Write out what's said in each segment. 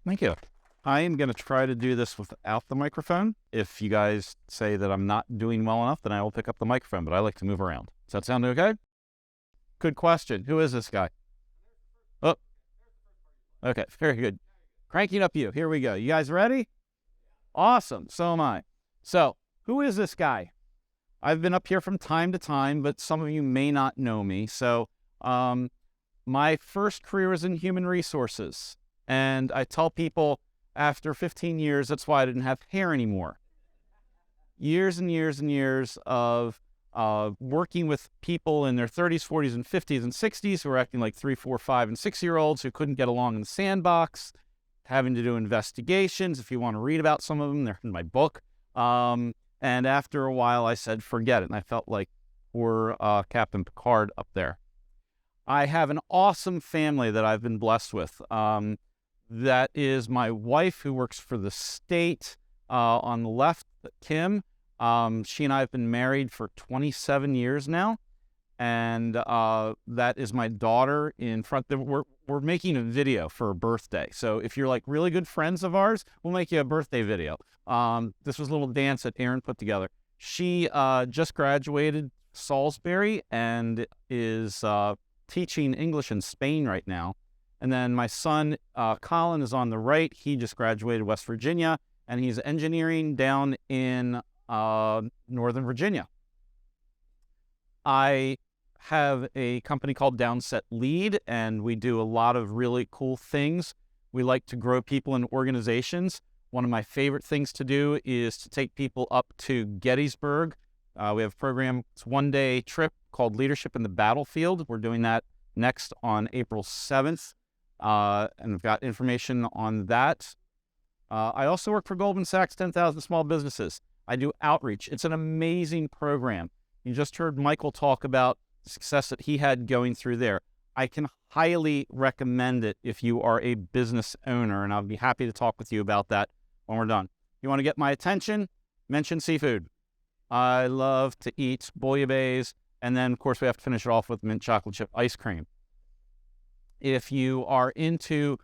Thank you. I am going to try to do this without the microphone. If you guys say that I'm not doing well enough, then I will pick up the microphone, but I like to move around. Does that sound okay? Good question. Who is this guy? Oh, okay. Very good. Cranking up you. Here we go. You guys ready? Awesome. So am I. So, who is this guy? I've been up here from time to time, but some of you may not know me. So, my first career was in human resources. And I tell people after 15 years, that's why I didn't have hair anymore. Years and years and years of working with people in their 30s, 40s, and 50s and 60s who were acting like 3, 4, 5, and 6-year-olds who couldn't get along in the sandbox, having to do investigations. If you want to read about some of them, they're in my book. And after a while, I said, forget it. And I felt like poor Captain Picard up there. I have an awesome family that I've been blessed with. That is my wife, who works for the state. On the left, Kim. She and I have been married for 27 years now. And that is my daughter in front. We're making a video for her birthday. So if you're like really good friends of ours, we'll make you a birthday video. This was a little dance that Erin put together. She just graduated Salisbury and is teaching English in Spain right now. And then my son, Colin, is on the right. He just graduated West Virginia, and he's engineering down in Northern Virginia. I have a company called Downset Lead, and we do a lot of really cool things. We like to grow people in organizations. One of my favorite things to do is to take people up to Gettysburg. We have a program, it's a one-day trip called Leadership in the Battlefield. We're doing that next on April 7th, and we've got information on that. I also work for Goldman Sachs 10,000 Small Businesses. I do outreach. It's an amazing program. You just heard Michael talk about the success that he had going through there. I can highly recommend it if you are a business owner, and I'll be happy to talk with you about that when we're done. You want to get my attention? Mention seafood. I love to eat bouillabaisse, and then, of course, we have to finish it off with mint chocolate chip ice cream. If you are into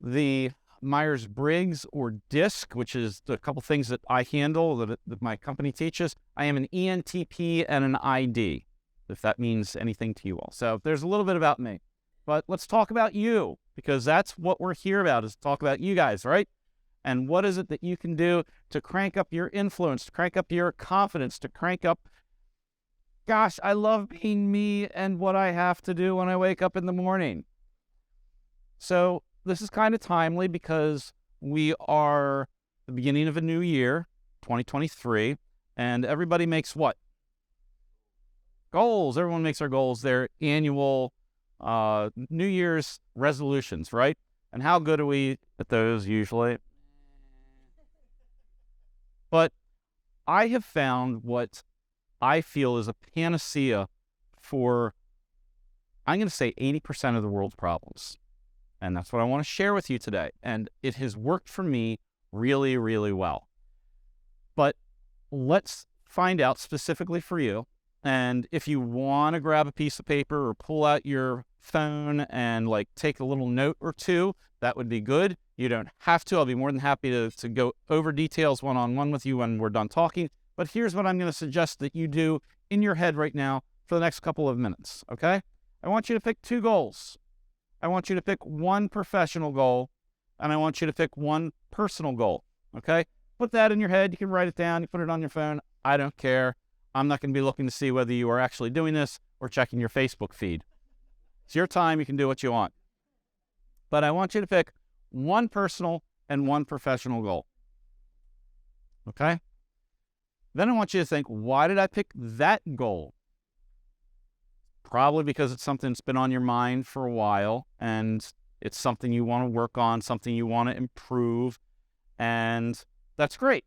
the Myers-Briggs or DISC, which is the couple things that I handle that my company teaches, I am an ENTP and an ID, if that means anything to you all. So there's a little bit about me. But let's talk about you, because that's what we're here about, is to talk about you guys, right? And what is it that you can do to crank up your influence, to crank up your confidence, to crank up, gosh, I love being me and what I have to do when I wake up in the morning. So this is kind of timely because we are the beginning of a new year, 2023, and everybody makes what? Goals. Everyone makes their goals, their annual New Year's resolutions, right? And how good are we at those usually? But I have found what I feel is a panacea for, I'm going to say 80% of the world's problems. And that's what I want to share with you today. And it has worked for me really, really well. But let's find out specifically for you. And if you want to grab a piece of paper or pull out your phone and like take a little note or two, that would be good. You don't have to. I'll be more than happy to go over details one-on-one with you when we're done talking. But here's what I'm going to suggest that you do in your head right now for the next couple of minutes, okay? I want you to pick 2 goals. I want you to pick 1 professional goal, and I want you to pick 1 personal goal, okay? Put that in your head. You can write it down. You put it on your phone. I don't care. I'm not going to be looking to see whether you are actually doing this or checking your Facebook feed. It's your time. You can do what you want. But I want you to pick 1 personal and 1 professional goal, okay? Then I want you to think, why did I pick that goal? Probably because it's something that's been on your mind for a while, and it's something you want to work on, something you want to improve, and that's great.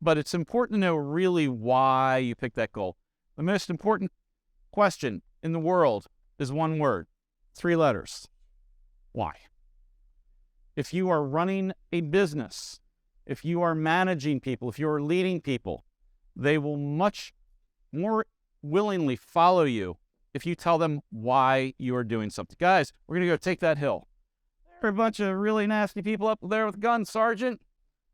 But it's important to know really why you picked that goal. The most important question in the world is 1 word, 3 letters. Why? If you are running a business, if you are managing people, if you are leading people, they will much more willingly follow you if you tell them why you are doing something. Guys, we're going to go take that hill. There are a bunch of really nasty people up there with guns, Sergeant.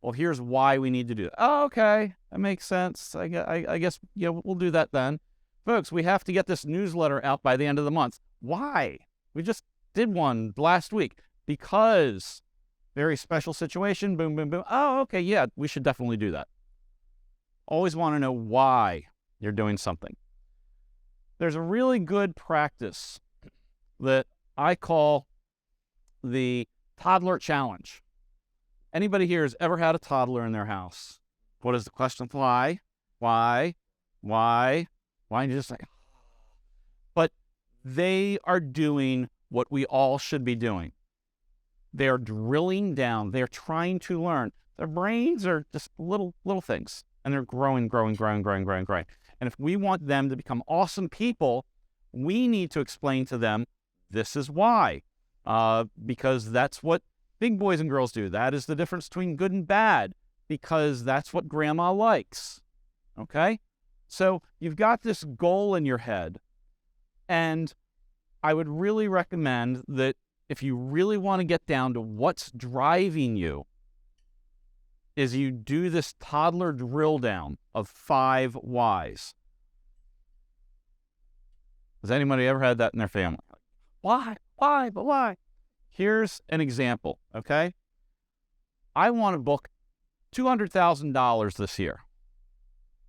Well, here's why we need to do it. Oh, okay. That makes sense. I guess, we'll do that then. Folks, we have to get this newsletter out by the end of the month. Why? We just did one last week. Because very special situation, boom, boom, boom. Oh, okay, yeah, we should definitely do that. Always want to know why you're doing something. There's a really good practice that I call the toddler challenge. Anybody here has ever had a toddler in their house? What is the question? Why? Why? Why? Why? And you're just like, but they are doing what we all should be doing. They're drilling down. They're trying to learn. Their brains are just little things, and they're growing. And if we want them to become awesome people, we need to explain to them, this is why. Because that's what big boys and girls do. That is the difference between good and bad, because that's what grandma likes. Okay? So you've got this goal in your head, and I would really recommend that if you really want to get down to what's driving you, is you do this toddler drill down of 5 whys. Has anybody ever had that in their family? Why? Why? But why? Here's an example, okay? I want to book $200,000 this year.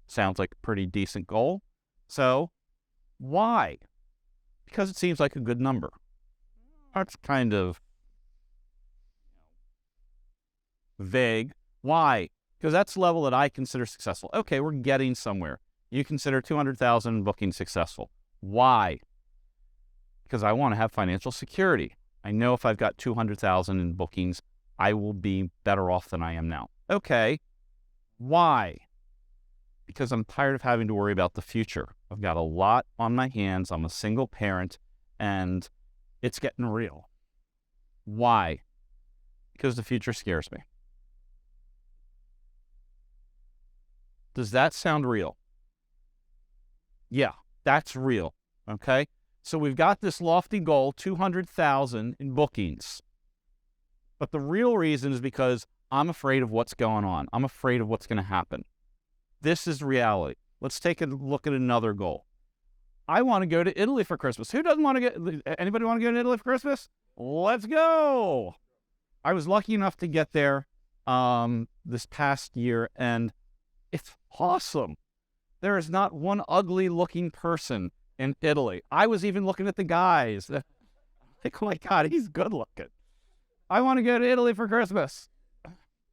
Sounds like a pretty decent goal. So, why? Because it seems like a good number. That's kind of vague. Why? Because that's the level that I consider successful. Okay, we're getting somewhere. You consider 200,000 booking successful. Why? Because I want to have financial security. I know if I've got 200,000 in bookings, I will be better off than I am now. Okay, why? Because I'm tired of having to worry about the future. I've got a lot on my hands. I'm a single parent, and it's getting real. Why? Because the future scares me. Does that sound real? Yeah, that's real, okay? So we've got this lofty goal, 200,000 in bookings. But the real reason is because I'm afraid of what's going on. I'm afraid of what's going to happen. This is reality. Let's take a look at another goal. I want to go to Italy for Christmas. Who doesn't want to get, anybody want to go to Italy for Christmas? Let's go. I was lucky enough to get there this past year, and it's awesome. There is not one ugly looking person in Italy. I was even looking at the guys. Like, oh my God, he's good looking. I want to go to Italy for Christmas.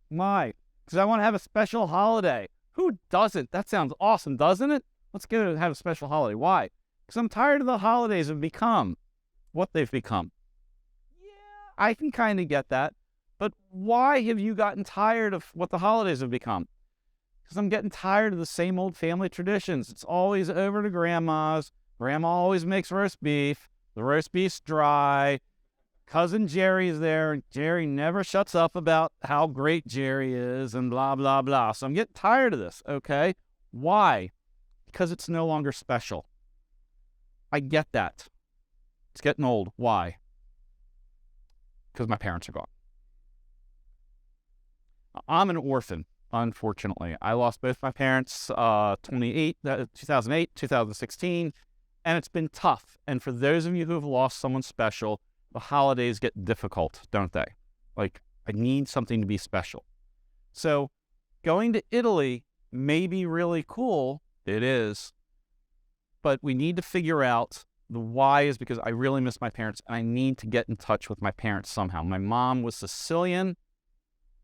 Why? Because I want to have a special holiday. Who doesn't? That sounds awesome, doesn't it? Let's go and have a special holiday. Why? Because I'm tired of the holidays have become what they've become. Yeah, I can kind of get that. But why have you gotten tired of what the holidays have become? Because I'm getting tired of the same old family traditions. It's always over to grandma's. Grandma always makes roast beef. The roast beef's dry. Cousin Jerry's there, and Jerry never shuts up about how great Jerry is and blah, blah, blah. So I'm getting tired of this, okay? Why? Because it's no longer special. I get that. It's getting old. Why? Because my parents are gone. I'm an orphan, unfortunately. I lost both my parents 2008, 2016, and it's been tough. And for those of you who have lost someone special, the holidays get difficult, don't they? Like, I need something to be special. So going to Italy may be really cool. It is. But we need to figure out the why is because I really miss my parents, and I need to get in touch with my parents somehow. My mom was Sicilian.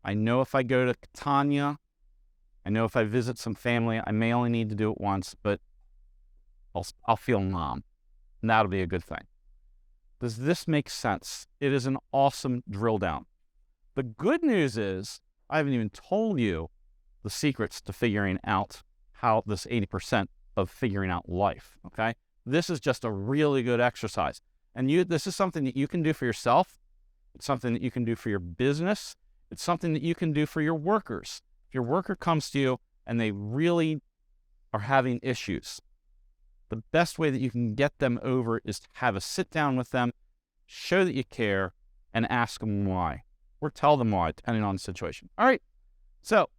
I know if I go to Catania, I know if I visit some family, I may only need to do it once, but I'll feel mom, and that'll be a good thing. Does this make sense? It is an awesome drill down. The good news is I haven't even told you the secrets to figuring out how this 80% of figuring out life, okay? This is just a really good exercise. And this is something that you can do for yourself. It's something that you can do for your business. It's something that you can do for your workers. If your worker comes to you and they really are having issues, the best way that you can get them over is to have a sit down with them, show that you care, and ask them why, or tell them why, depending on the situation. All right. So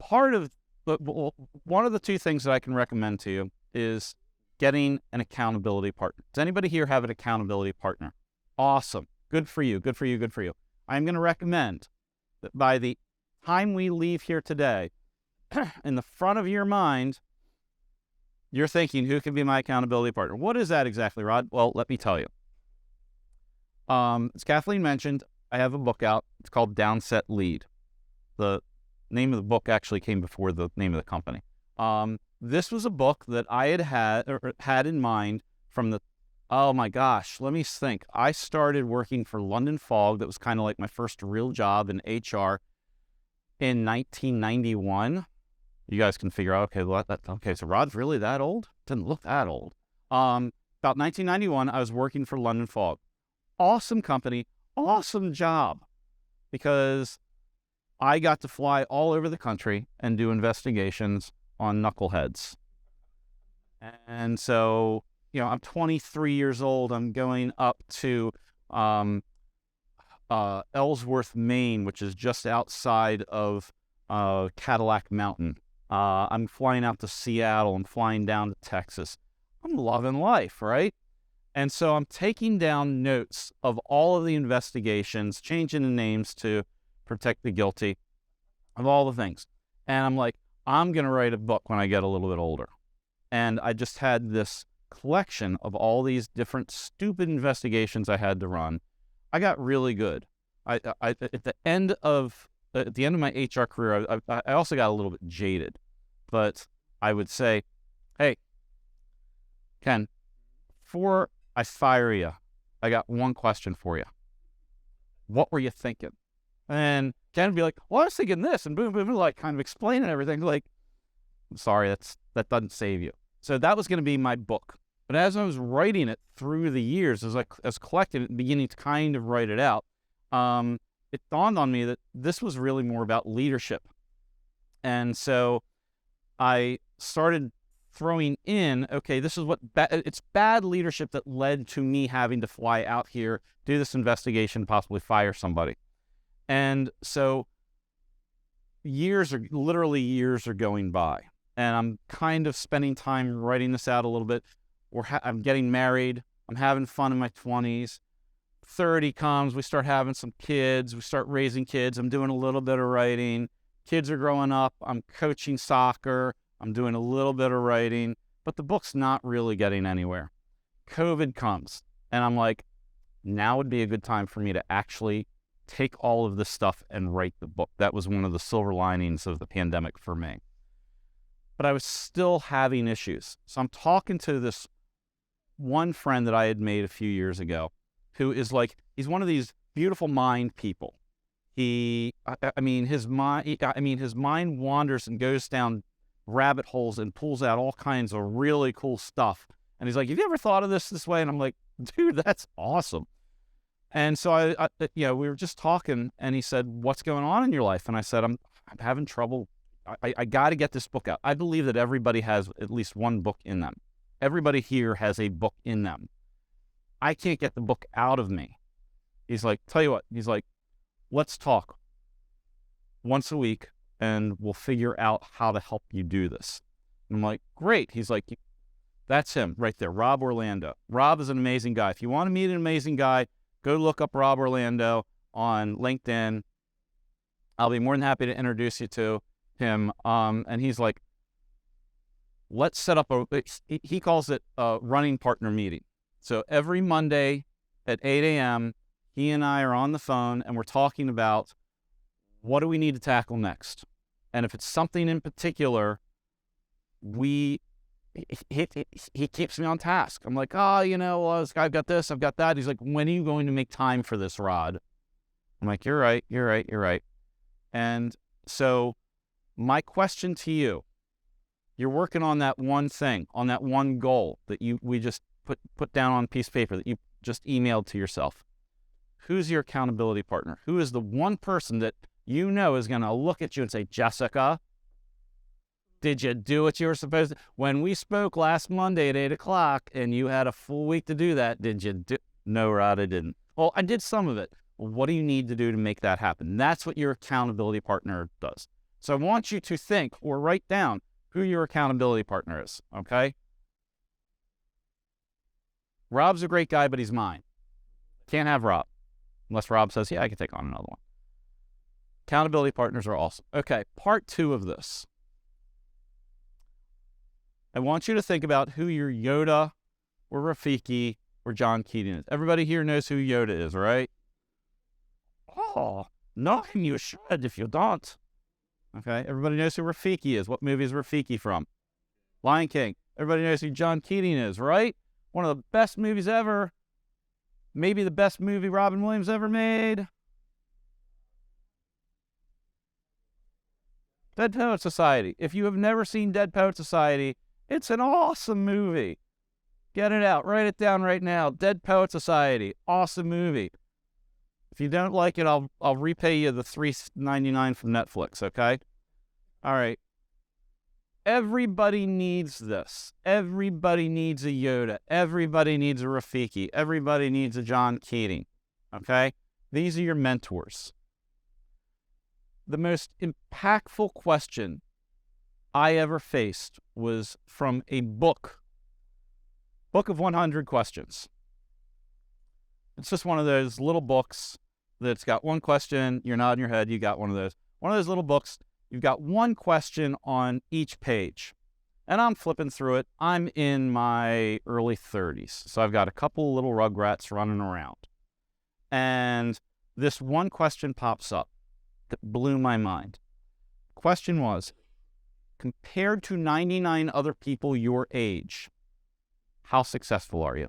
one of the two things that I can recommend to you is getting an accountability partner. Does anybody here have an accountability partner? Awesome. Good for you. Good for you. Good for you. I'm going to recommend that by the time we leave here today, in the front of your mind, you're thinking, who can be my accountability partner? What is that exactly, Rod? Well, let me tell you. As Kathleen mentioned, I have a book out. It's called Downset Lead. The name of the book actually came before the name of the company. This was a book that I had in mind from oh my gosh, let me think. I started working for London Fog. That was kind of like my first real job in HR in 1991. You guys can figure out, okay, so Rod's really that old? Didn't look that old. About 1991, I was working for London Fog. Awesome company, awesome job, because I got to fly all over the country and do investigations on knuckleheads. And so, I'm 23 years old. I'm going up to Ellsworth, Maine, which is just outside of Cadillac Mountain. I'm flying out to Seattle. I'm flying down to Texas. I'm loving life, right? And so I'm taking down notes of all of the investigations, changing the names to protect the guilty, of all the things. And I'm like, I'm going to write a book when I get a little bit older. And I just had this collection of all these different stupid investigations I had to run. I got really good. At the end of my HR career, I also got a little bit jaded. But I would say, hey, Ken, before I fire you, I got one question for you. What were you thinking? And Ken would be like, well, I was thinking this, and boom, boom, boom, like kind of explaining everything. Like, I'm sorry, that doesn't save you. So that was going to be my book. But as I was writing it through the years, as I was collecting it and beginning to kind of write it out, it dawned on me that this was really more about leadership. And so I started throwing in, okay, this is it's bad leadership that led to me having to fly out here, do this investigation, possibly fire somebody. And so literally years are going by, and I'm kind of spending time writing this out a little bit. I'm getting married. I'm having fun in my 20s. 30 comes, we start having some kids. We start raising kids. I'm doing a little bit of writing. Kids are growing up. I'm coaching soccer. I'm doing a little bit of writing, but the book's not really getting anywhere. COVID comes, and I'm like, now would be a good time for me to actually take all of this stuff and write the book. That was one of the silver linings of the pandemic for me. But I was still having issues. So I'm talking to this one friend that I had made a few years ago, who is like, he's one of these beautiful mind people. His mind wanders and goes down rabbit holes and pulls out all kinds of really cool stuff. And he's like, have you ever thought of this way? And I'm like, dude, that's awesome. And so we were just talking, and he said, what's going on in your life? And I said, I'm having trouble. I got to get this book out. I believe that everybody has at least one book in them. Everybody here has a book in them. I can't get the book out of me. He's like, tell you what, he's like, let's talk once a week, and we'll figure out how to help you do this. And I'm like, great. He's like, that's him right there, Rob Orlando. Rob is an amazing guy. If you want to meet an amazing guy, go look up Rob Orlando on LinkedIn. I'll be more than happy to introduce you to him. And he's like, let's set up he calls it a running partner meeting. So every Monday at 8 a.m., he and I are on the phone, and we're talking about what do we need to tackle next. And if it's something in particular, he keeps me on task. I'm like, I've got this, I've got that. He's like, when are you going to make time for this, Rod? I'm like, you're right. And so my question to you, you're working on that one thing, on that one goal that we just put down on a piece of paper that you just emailed to yourself. Who's your accountability partner? Who is the one person that is going to look at you and say, Jessica, Did you do what you were supposed to? When we spoke last Monday at 8 o'clock and you had a full week to do that, did you do? No, Rod, I didn't. Well, I did some of it. What do you need to do to make that happen? That's what your accountability partner does. So I want you to think or write down who your accountability partner is, okay? Rob's a great guy, but he's mine. Can't have Rob. Unless Rob says, yeah, I can take on another one. Accountability partners are awesome. Okay, part 2 of this. I want you to think about who your Yoda or Rafiki or John Keating is. Everybody here knows who Yoda is, right? Oh, no, you should if you don't. Okay, everybody knows who Rafiki is. What movie is Rafiki from? Lion King. Everybody knows who John Keating is, right? One of the best movies ever. Maybe the best movie Robin Williams ever made. Dead Poet Society. If you have never seen Dead Poet Society, it's an awesome movie. Get it out. Write it down right now. Dead Poet Society. Awesome movie. If you don't like it, I'll repay you the $3.99 from Netflix, okay? All right. Everybody needs this. Everybody needs a Yoda. Everybody needs a Rafiki. Everybody needs a John Keating, okay? These are your mentors. The most impactful question I ever faced was from a book of 100 questions. It's just one of those little books that's got one question, you're nodding your head, you got one of those. One of those little books, you've got one question on each page. And I'm flipping through it. I'm in my early 30s, so I've got a couple little rugrats running around. And this one question pops up that blew my mind. The question was, compared to 99 other people your age, how successful are you?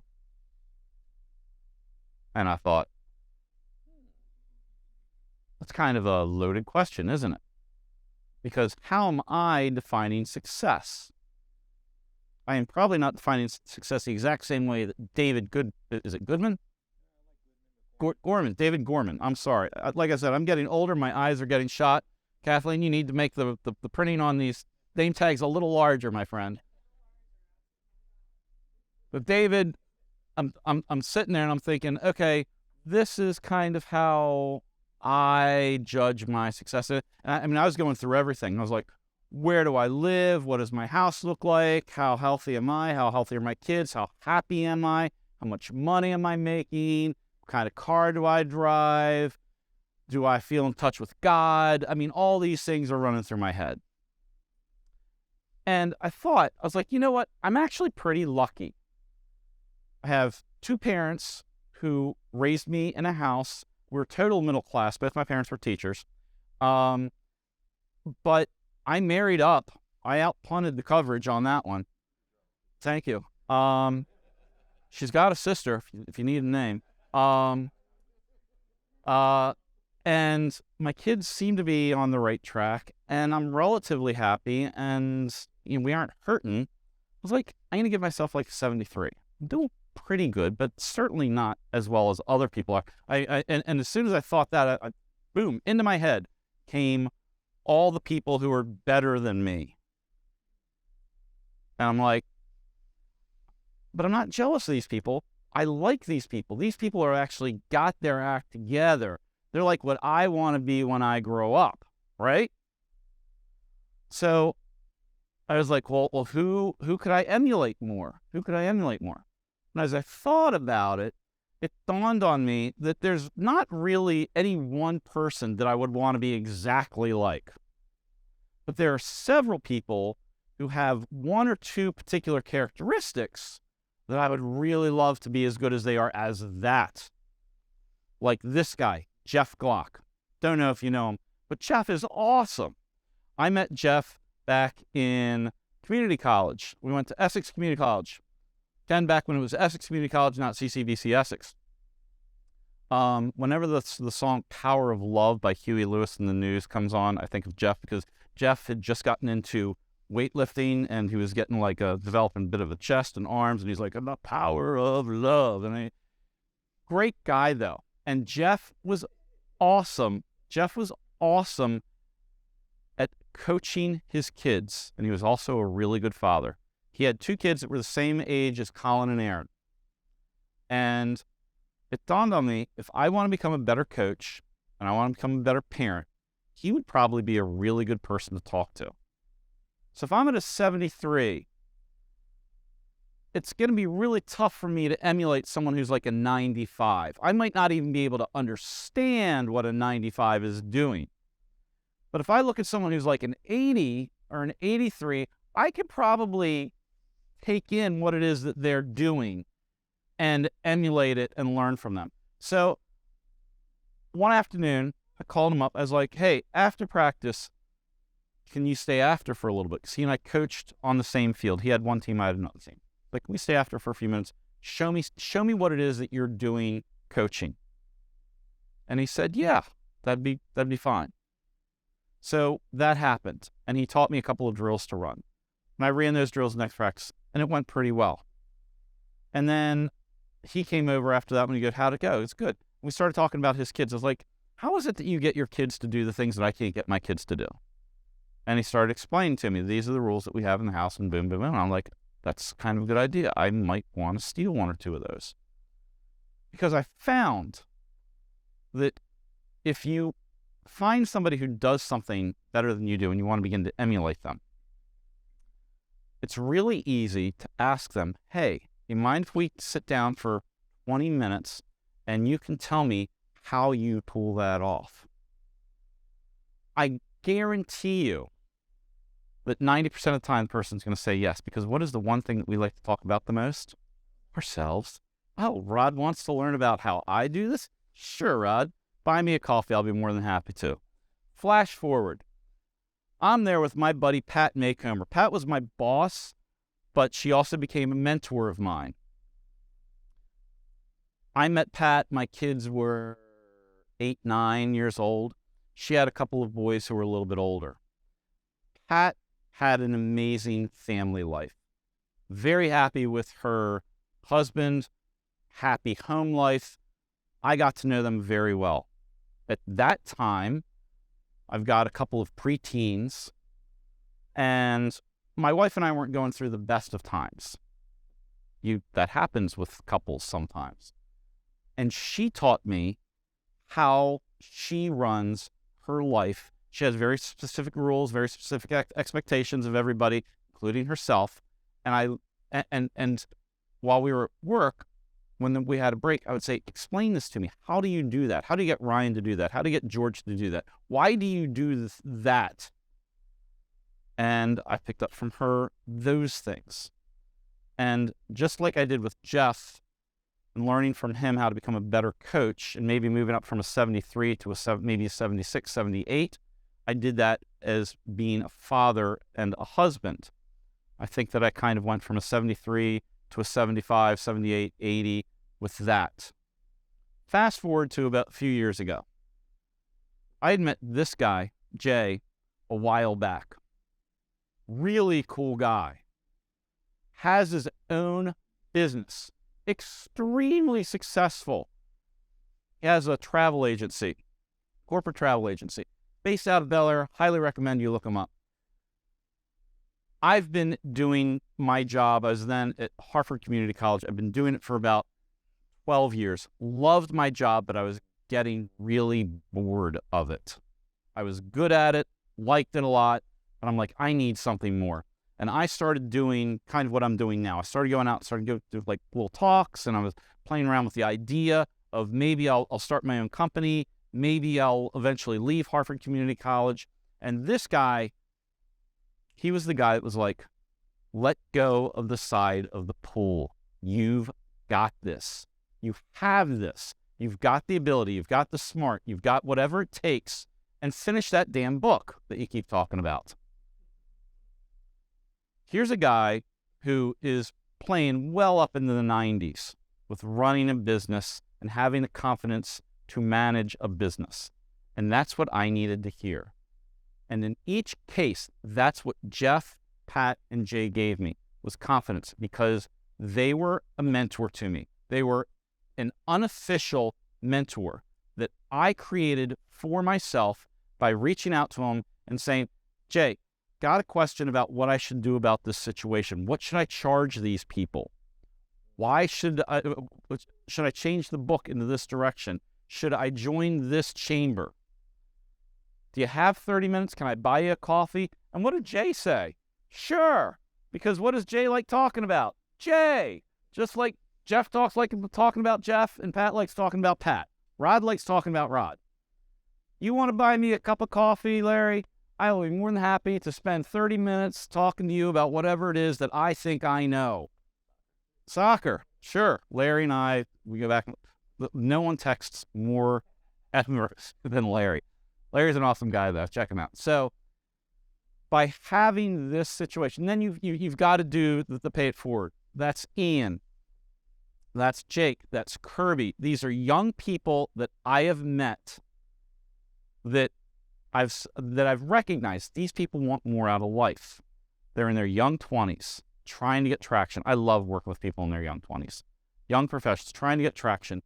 And I thought, that's kind of a loaded question, isn't it? Because how am I defining success? I am probably not defining success the exact same way that David Goodman? Gorman, David Gorman. I'm sorry. Like I said, I'm getting older. My eyes are getting shot. Kathleen, you need to make the printing on these name tags a little larger, my friend. But David, I'm sitting there and I'm thinking, okay, this is kind of how I judge my success. And I mean, I was going through everything. I was like, where do I live? What does my house look like? How healthy am I? How healthy are my kids? How happy am I? How much money am I making? What kind of car do I drive? Do I feel in touch with God? I mean, all these things are running through my head. And I was like, you know what? I'm actually pretty lucky. I have 2 parents who raised me in a house. We're total middle class. Both my parents were teachers. But I married up. I outpunted the coverage on that one. Thank you. She's got a sister, if you need a name. And my kids seem to be on the right track, and I'm relatively happy, and we aren't hurting. I was like, I'm going to give myself like 73. I'm doing pretty good, but certainly not as well as other people are. And as soon as I thought that, boom, into my head came all the people who are better than me. And I'm like, but I'm not jealous of these people. I like these people. These people are actually got their act together. They're like what I want to be when I grow up, right? So I was like, well, who could I emulate more? Who could I emulate more? And as I thought about it, it dawned on me that there's not really any one person that I would want to be exactly like. But there are several people who have 1 or 2 particular characteristics that I would really love to be as good as they are as that. Like this guy, Jeff Glock. Don't know if you know him, but Jeff is awesome. I met Jeff back in community college. We went to Essex Community College. Again, back when it was Essex Community College, not CCBC Essex. Whenever the song Power of Love by Huey Lewis and the News comes on, I think of Jeff because Jeff had just gotten into weightlifting and he was getting developing a bit of a chest and arms, and he's like, the power of love. And great guy though. And Jeff was awesome. Jeff was awesome at coaching his kids, and he was also a really good father. He had 2 kids that were the same age as Colin and Aaron. And it dawned on me, if I want to become a better coach and I want to become a better parent, he would probably be a really good person to talk to. So if I'm at a 73, it's going to be really tough for me to emulate someone who's like a 95. I might not even be able to understand what a 95 is doing. But if I look at someone who's like an 80 or an 83, I could probably take in what it is that they're doing and emulate it and learn from them. So one afternoon, I called him up. I was like, hey, after practice, can you stay after for a little bit? Because he and I coached on the same field. He had one team, I had another team. Like, can we stay after for a few minutes? Show me what it is that you're doing coaching. And he said, yeah, that'd be fine. So that happened, and he taught me a couple of drills to run. And I ran those drills next practice, and it went pretty well. And then he came over after that when he goes, how'd it go? It's good. We started talking about his kids. I was like, how is it that you get your kids to do the things that I can't get my kids to do? And he started explaining to me, these are the rules that we have in the house, and boom, boom, boom. And I'm like, that's kind of a good idea. I might want to steal 1 or 2 of those. Because I found that if you find somebody who does something better than you do and you want to begin to emulate them, it's really easy to ask them, hey, you mind if we sit down for 20 minutes and you can tell me how you pull that off? I guarantee you that 90% of the time the person's going to say yes, because what is the one thing that we like to talk about the most? Ourselves. Oh, Rod wants to learn about how I do this? Sure, Rod. Buy me a coffee. I'll be more than happy to. Flash forward. I'm there with my buddy, Pat Maycomer. Pat was my boss, but she also became a mentor of mine. I met Pat. My kids were 8, 9 years old. She had a couple of boys who were a little bit older. Pat had an amazing family life. Very happy with her husband, happy home life. I got to know them very well. At that time, I've got a couple of preteens, and my wife and I weren't going through the best of times. That happens with couples sometimes. And she taught me how she runs her life. She has very specific rules, very specific expectations of everybody, including herself. And while we were at work, when we had a break, I would say, explain this to me. How do you do that? How do you get Ryan to do that? How do you get George to do that? Why do you do that? And I picked up from her those things. And just like I did with Jeff, and learning from him how to become a better coach and maybe moving up from a 73 to maybe a 76, 78, I did that as being a father and a husband. I think that I kind of went from a 73 to a 75, 78, 80 with that. Fast forward to about a few years ago. I had met this guy, Jay, a while back. Really cool guy. Has his own business. Extremely successful. He has a travel agency, corporate travel agency, based out of Bel Air. Highly recommend you look him up. I've been doing my job. I was then at Hartford Community College. I've been doing it for about 12 years. Loved my job, but I was getting really bored of it. I was good at it, liked it a lot, but I'm like, I need something more. And I started doing kind of what I'm doing now. I started going out, started going to like little talks, and I was playing around with the idea of maybe I'll start my own company. Maybe I'll eventually leave Hartford Community College. And this guy, he was the guy that was like, let go of the side of the pool. You've got this. You have this. You've got the ability. You've got the smart. You've got whatever it takes. And finish that damn book that you keep talking about. Here's a guy who is playing well up into the 90s with running a business and having the confidence to manage a business. And that's what I needed to hear. And in each case, that's what Jeff, Pat, and Jay gave me, was confidence, because they were a mentor to me. They were an unofficial mentor that I created for myself by reaching out to them and saying, Jay, got a question about what I should do about this situation. What should I charge these people? Why should I change the book into this direction? Should I join this chamber? Do you have 30 minutes? Can I buy you a coffee? And what did Jay say? Sure. Because what does Jay like talking about? Jay. Just like Jeff talking about Jeff, and Pat likes talking about Pat. Rod likes talking about Rod. You want to buy me a cup of coffee, Larry? I will be more than happy to spend 30 minutes talking to you about whatever it is that I think I know. Soccer. Sure. Larry and I, we go back. No one texts more than Larry. Larry's an awesome guy, though. Check him out. So by having this situation, then you've got to do the pay it forward. That's Ian. That's Jake. That's Kirby. These are young people that I have met that I've recognized. These people want more out of life. They're in their young 20s, trying to get traction. I love working with people in their young 20s. Young professionals trying to get traction.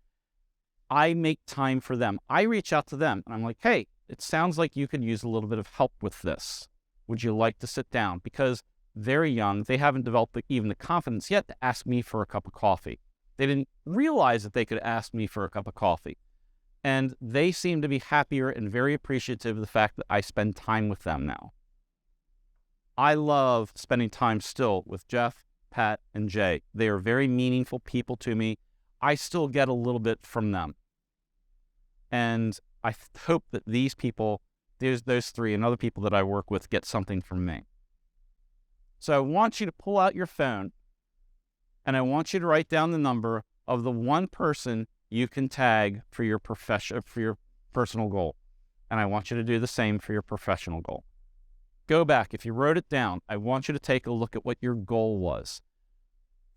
I make time for them. I reach out to them, and I'm like, hey, it sounds like you could use a little bit of help with this. Would you like to sit down? Because they're young. They haven't developed even the confidence yet to ask me for a cup of coffee. They didn't realize that they could ask me for a cup of coffee. And they seem to be happier and very appreciative of the fact that I spend time with them now. I love spending time still with Jeff, Pat, and Jay. They are very meaningful people to me. I still get a little bit from them. And I hope that these people, those three and other people that I work with, get something from me. So I want you to pull out your phone, and I want you to write down the number of the one person you can tag for your personal goal. And I want you to do the same for your professional goal. Go back. If you wrote it down, I want you to take a look at what your goal was.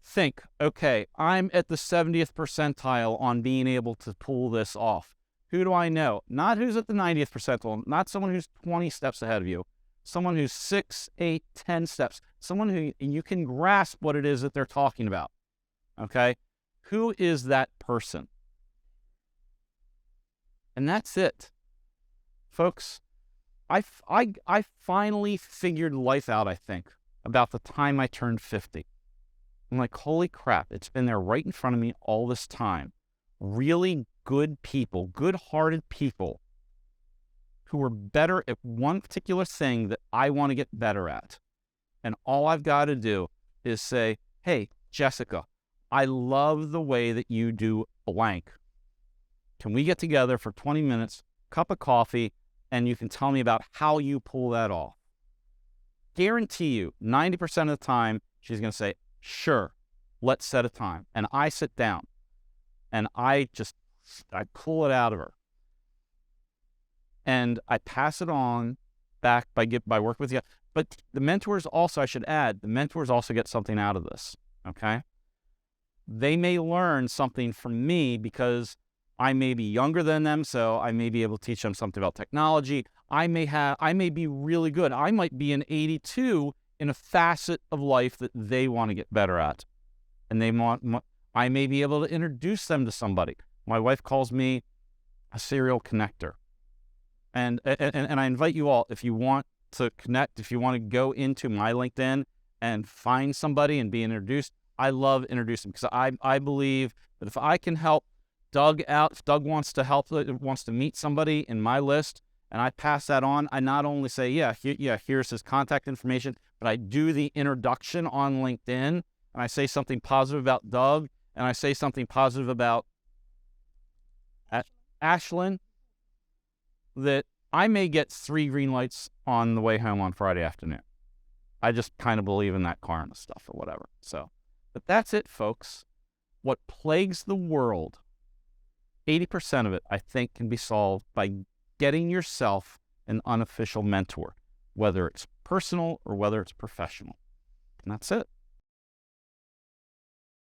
Think, okay, I'm at the 70th percentile on being able to pull this off. Who do I know? Not who's at the 90th percentile, not someone who's 20 steps ahead of you, someone who's 6, 8, 10 steps, someone who you can grasp what it is that they're talking about. Okay? Who is that person? And that's it. Folks, I finally figured life out, I think, about the time I turned 50. I'm like, holy crap, it's been there right in front of me all this time. Really good people, good-hearted people who are better at one particular thing that I want to get better at. And all I've got to do is say, hey, Jessica, I love the way that you do blank. Can we get together for 20 minutes, cup of coffee, and you can tell me about how you pull that off? Guarantee you, 90% of the time, she's going to say, sure, let's set a time. And I sit down, and I pull it out of her. And I pass it on back by working with you. But the mentors also, I should add, the mentors also get something out of this, okay? They may learn something from me because I may be younger than them, so I may be able to teach them something about technology. I may be really good. I might be an 82 in a facet of life that they want to get better at. And I may be able to introduce them to somebody. My wife calls me a serial connector. And I invite you all, if you want to connect, if you want to go into my LinkedIn and find somebody and be introduced, I love introducing, because I believe that if I can help Doug out, if Doug wants to meet somebody in my list, and I pass that on, I not only say, here's his contact information, but I do the introduction on LinkedIn, and I say something positive about Doug, and I say something positive about Ashlyn, that I may get 3 green lights on the way home on Friday afternoon. I just kind of believe in that karma stuff or whatever. So, but that's it, folks. What plagues the world, 80% of it, I think, can be solved by getting yourself an unofficial mentor, whether it's personal or whether it's professional. And that's it.